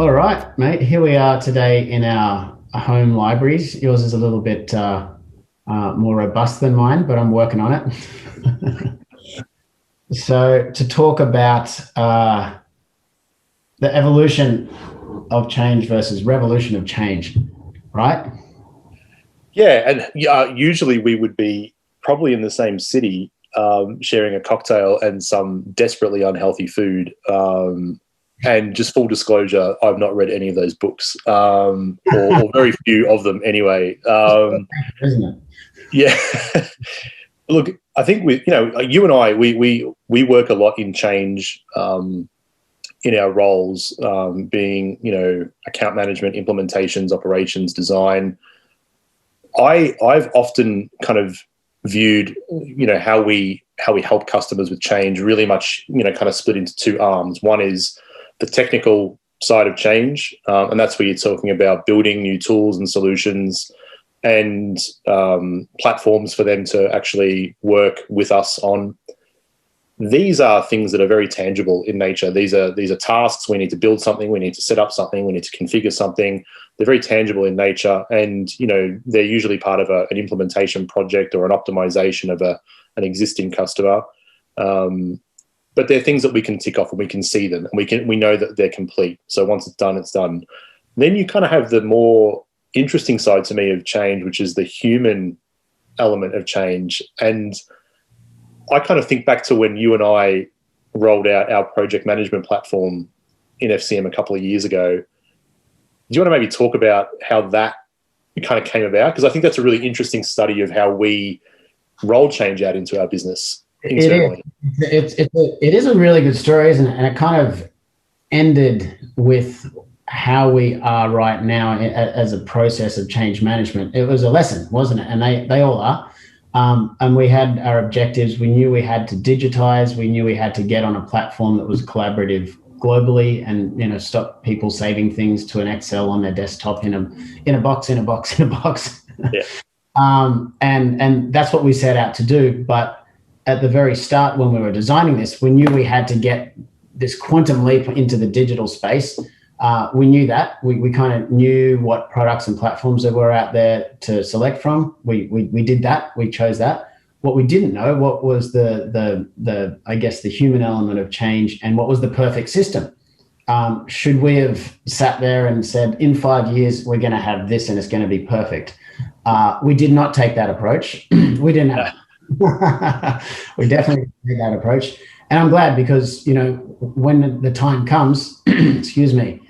All right, mate. Here we are today in our home libraries. Yours is a little bit more robust than mine, but I'm working on it. So, to talk about the evolution of change versus revolution of change, right? Yeah, and usually we would be probably in the same city, sharing a cocktail and some desperately unhealthy food. And just full disclosure, I've not read any of those books, or very few of them anyway. Isn't it? Yeah, look, I think you and I, we work a lot in change in our roles, being account management, implementations, operations, design. I've often kind of viewed how we help customers with change really much kind of split into two arms. One is the technical side of change, and that's where you're talking about building new tools and solutions and platforms for them to actually work with us on. These are things that are very tangible in nature. These are tasks. We need to build something. We need to set up something. We need to configure something. They're very tangible in nature, and they're usually part of an implementation project or an optimization of an existing customer. But they're things that we can tick off and we can see them and we know that they're complete. So once it's done, it's done. Then you kind of have the more interesting side to me of change, which is the human element of change. And I kind of think back to when you and I rolled out our project management platform in FCM a couple of years ago. Do you want to maybe talk about how that kind of came about? Because I think that's a really interesting study of how we roll change out into our business internally. It is a really good story, isn't it? And it kind of ended with how we are right now as a process of change management. It was a lesson, wasn't it? And they all are. And we had our objectives. We knew we had to digitize. We knew we had to get on a platform that was collaborative globally, and stop people saving things to an Excel on their desktop in a box. Yeah. And that's what we set out to do. But at the very start, when we were designing this, we knew we had to get this quantum leap into the digital space. We knew that. We kind of knew what products and platforms there were out there to select from. We did that. We chose that. What we didn't know, what was the I guess the human element of change, and what was the perfect system. Should we have sat there and said, in 5 years, we're going to have this and it's going to be perfect? We did not take that approach. We didn't have. We definitely didn't take that approach. And I'm glad, because, when the time comes, excuse me,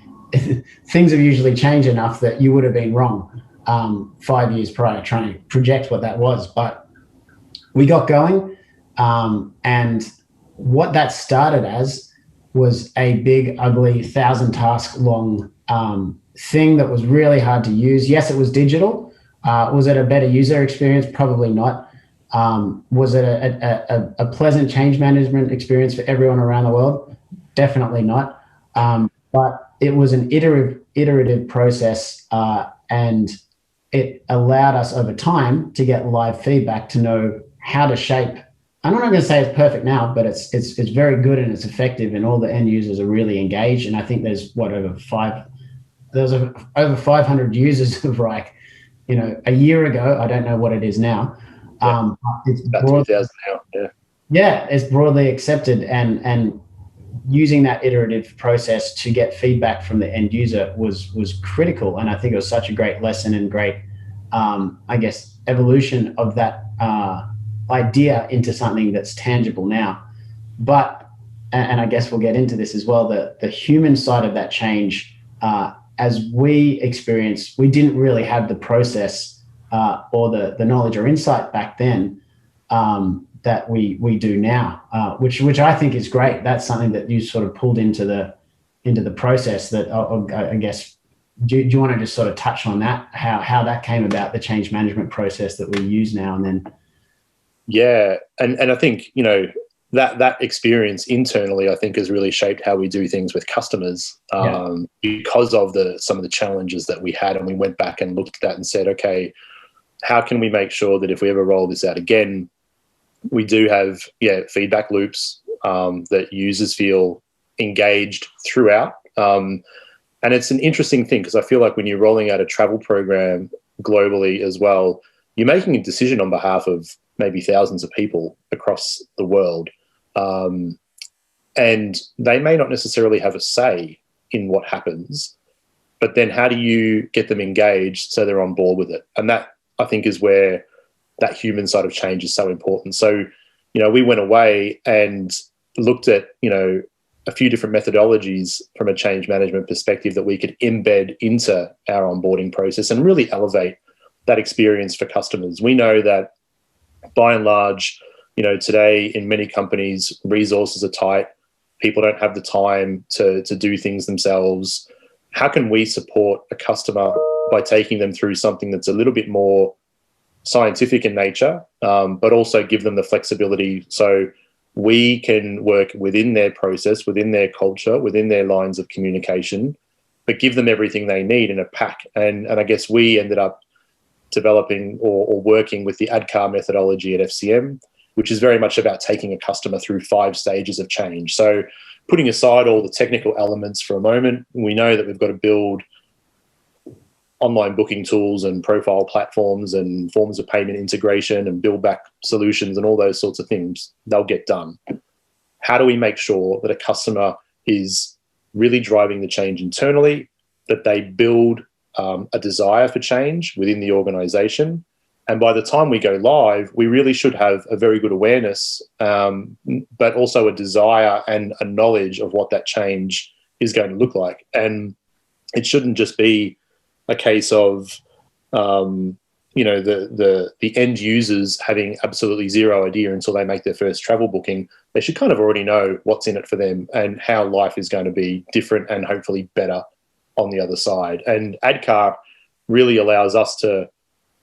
things have usually changed enough that you would have been wrong 5 years prior trying to project what that was. But we got going, and what that started as was a big, ugly, 1,000-task long thing that was really hard to use. Yes, it was digital. Was it a better user experience? Probably not. Was it a pleasant change management experience for everyone around the world? Definitely not. But it was an iterative process, and it allowed us over time to get live feedback to know how to shape. I'm not going to say it's perfect now, but it's very good and it's effective, and all the end users are really engaged. And I think there's over 500 users of Reich. A year ago, I don't know what it is now. Yeah. It's about 2,000 now. Yeah. Yeah, it's broadly accepted, and using that iterative process to get feedback from the end user was critical. And I think it was such a great lesson and great, I guess, evolution of that idea into something that's tangible now. But, and I guess we'll get into this as well, the human side of that change, as we experienced, we didn't really have the process or the knowledge or insight back then that we do now, which I think is great. That's something that you sort of pulled into the process. That I guess, do you want to just sort of touch on that, how that came about, the change management process that we use now and then? Yeah, and I think that experience internally, I think, has really shaped how we do things with customers, because of some of the challenges that we had, and we went back and looked at that and said, okay, how can we make sure that if we ever roll this out again, we do have feedback loops that users feel engaged throughout. And it's an interesting thing because I feel like when you're rolling out a travel program globally as well, you're making a decision on behalf of maybe thousands of people across the world. And they may not necessarily have a say in what happens, but then how do you get them engaged so they're on board with it? And that, I think, is where that human side of change is so important. So, we went away and looked at, a few different methodologies from a change management perspective that we could embed into our onboarding process and really elevate that experience for customers. We know that by and large, today in many companies, resources are tight. People don't have the time to do things themselves. How can we support a customer by taking them through something that's a little bit more scientific in nature, but also give them the flexibility so we can work within their process, within their culture, within their lines of communication, but give them everything they need in a pack. And I guess we ended up developing or working with the ADKAR methodology at FCM, which is very much about taking a customer through 5 stages of change. So putting aside all the technical elements for a moment, we know that we've got to build online booking tools and profile platforms and forms of payment integration and build back solutions and all those sorts of things. They'll get done. How do we make sure that a customer is really driving the change internally, that they build a desire for change within the organization? And by the time we go live, we really should have a very good awareness, but also a desire and a knowledge of what that change is going to look like. And it shouldn't just be a case of, the end users having absolutely zero idea until they make their first travel booking. They should kind of already know what's in it for them and how life is going to be different and hopefully better on the other side. And ADKAR really allows us to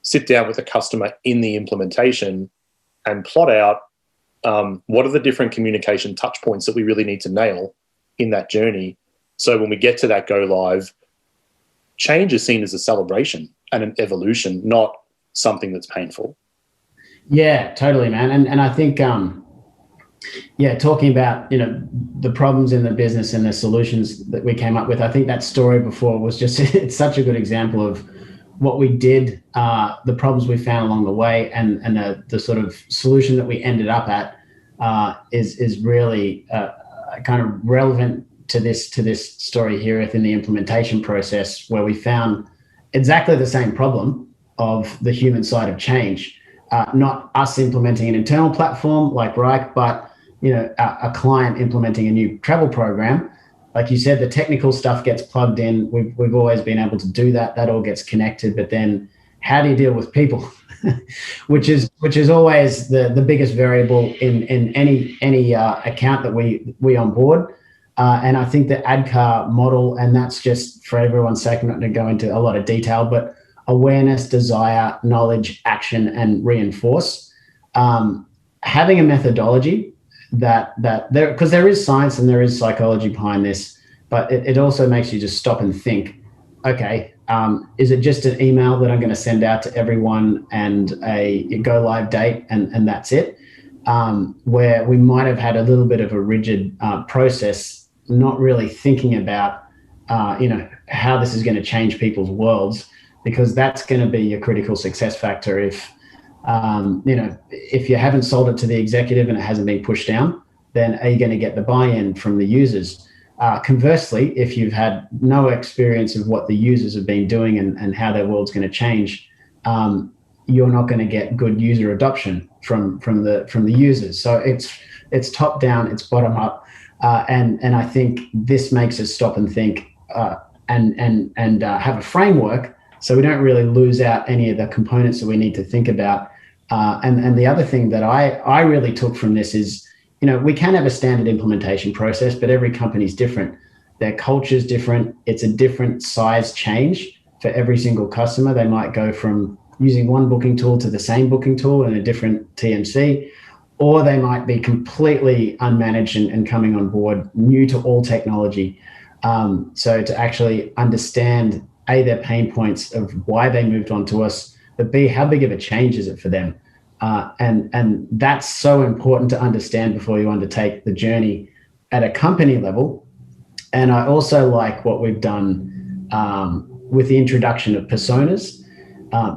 sit down with the customer in the implementation and plot out what are the different communication touch points that we really need to nail in that journey. So when we get to that go live, change is seen as a celebration and an evolution, not something that's painful. Yeah, totally, man. And I think, talking about, the problems in the business and the solutions that we came up with, I think that story before was just, it's such a good example of what we did, the problems we found along the way, and the sort of solution that we ended up at is really kind of relevant to this story here within the implementation process, where we found exactly the same problem of the human side of change, not us implementing an internal platform like Reich, but a client implementing a new travel program. Like you said, the technical stuff gets plugged in. We've always been able to do that. That all gets connected. But then, how do you deal with people, which is always the biggest variable in any account that we onboard. And I think the ADKAR model, and that's just for everyone's sake, I'm not going to go into a lot of detail, but awareness, desire, knowledge, action, and reinforce. Having a methodology that there, because there is science and there is psychology behind this, but it also makes you just stop and think, okay, is it just an email that I'm going to send out to everyone and a go live date and that's it? Where we might have had a little bit of a rigid process, not really thinking about, how this is going to change people's worlds, because that's going to be a critical success factor. If you haven't sold it to the executive and it hasn't been pushed down, then are you going to get the buy-in from the users? Conversely, if you've had no experience of what the users have been doing and how their world's going to change, you're not going to get good user adoption from the users. So it's top down, it's bottom up. And I think this makes us stop and think and have a framework, so we don't really lose out any of the components that we need to think about. And the other thing that I really took from this is, we can have a standard implementation process, but every company's different. Their culture's different. It's a different size change for every single customer. They might go from using one booking tool to the same booking tool in a different TMC, or they might be completely unmanaged and coming on board new to all technology. So to actually understand, A, their pain points of why they moved on to us, but B, how big of a change is it for them? And that's so important to understand before you undertake the journey at a company level. And I also like what we've done with the introduction of personas,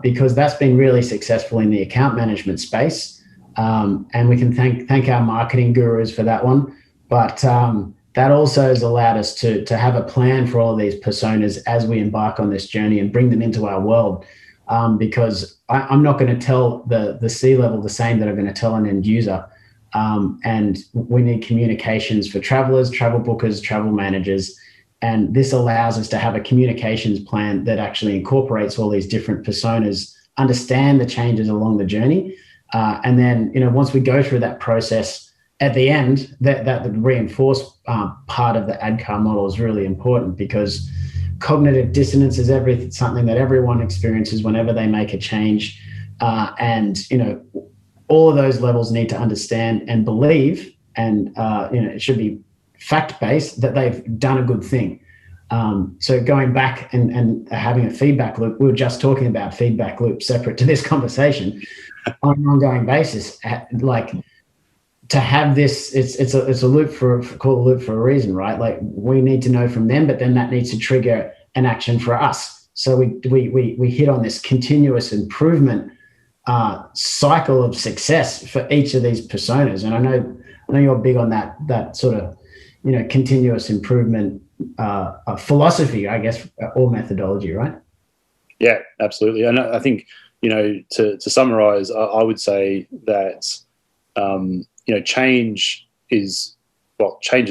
because that's been really successful in the account management space. And we can thank our marketing gurus for that one. But that also has allowed us to have a plan for all of these personas as we embark on this journey and bring them into our world. Because I'm not going to tell the C-level the same that I'm going to tell an end user. And we need communications for travelers, travel bookers, travel managers. And this allows us to have a communications plan that actually incorporates all these different personas, understand the changes along the journey. And then, once we go through that process, at the end, that reinforced part of the ADKAR model is really important, because cognitive dissonance is something that everyone experiences whenever they make a change. And all of those levels need to understand and believe, and it should be fact-based that they've done a good thing. So going back and having a feedback loop, we were just talking about feedback loop separate to this conversation on an ongoing basis. Like, to have this, it's a loop called a loop for a reason, right? Like, we need to know from them, but then that needs to trigger an action for us. So we hit on this continuous improvement cycle of success for each of these personas. And I know you're big on that sort of continuous improvement philosophy, I guess, or methodology, right? Yeah, absolutely. And I think to summarize, I would say that change is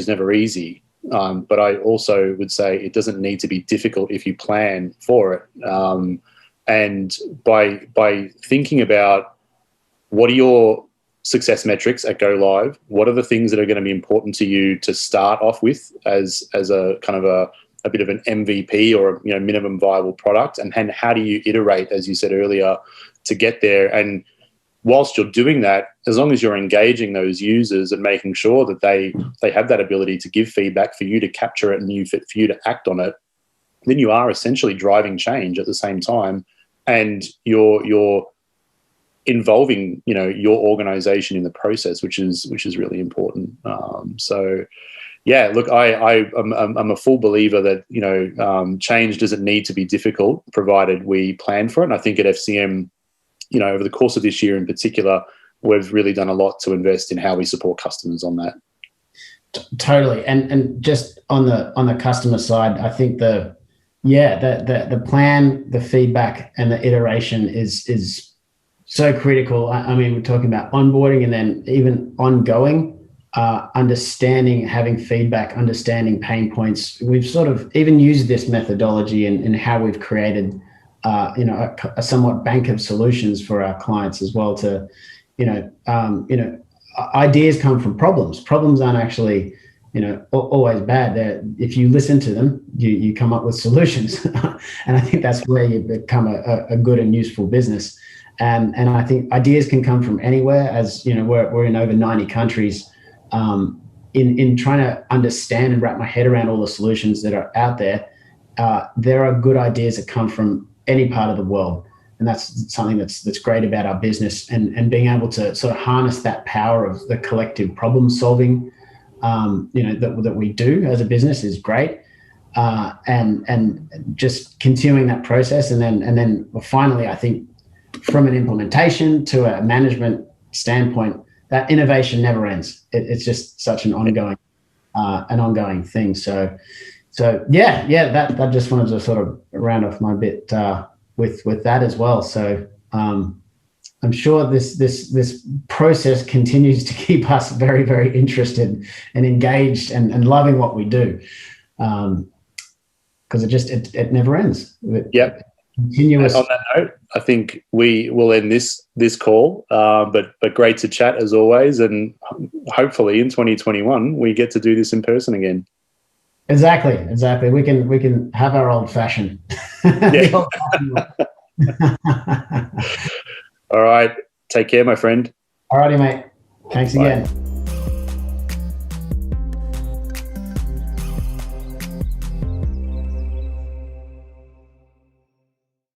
never easy, but I also would say it doesn't need to be difficult if you plan for it. And by thinking about what are your success metrics at go live, what are the things that are going to be important to you to start off with as a kind of a bit of an MVP or a minimum viable product, and how do you iterate, as you said earlier, to get there? And whilst you're doing that, as long as you're engaging those users and making sure that they have that ability to give feedback for you to capture it and for you to act on it, then you are essentially driving change at the same time, and you're involving your organization in the process, which is really important. So yeah, look, I'm a full believer that change doesn't need to be difficult, provided we plan for it. And I think at FCM, over the course of this year in particular, we've really done a lot to invest in how we support customers on that. Totally. And just on the customer side, I think the plan, the feedback, and the iteration is so critical. I mean, we're talking about onboarding and then even ongoing, understanding, having feedback, understanding pain points. We've sort of even used this methodology in how we've created a somewhat bank of solutions for our clients as well. To ideas come from problems. Problems aren't actually always bad. If you listen to them, you come up with solutions. And I think that's where you become a good and useful business. And I think ideas can come from anywhere. As we're in over 90 countries. In trying to understand and wrap my head around all the solutions that are out there, there are good ideas that come from any part of the world. And that's something that's great about our business, and being able to sort of harness that power of the collective problem solving that we do as a business is great. And just continuing that process. And then finally, I think from an implementation to a management standpoint, that innovation never ends. It's just such an ongoing thing. So that just wanted to sort of round off my bit with that as well. So I'm sure this process continues to keep us very, very interested and engaged and loving what we do, because it never ends. Yep. Continuous. And on that note, I think we will end this call, but great to chat as always, and hopefully in 2021 we get to do this in person again. Exactly. We can have our old fashioned. Yeah. All right. Take care, my friend. All righty, mate. Thanks again.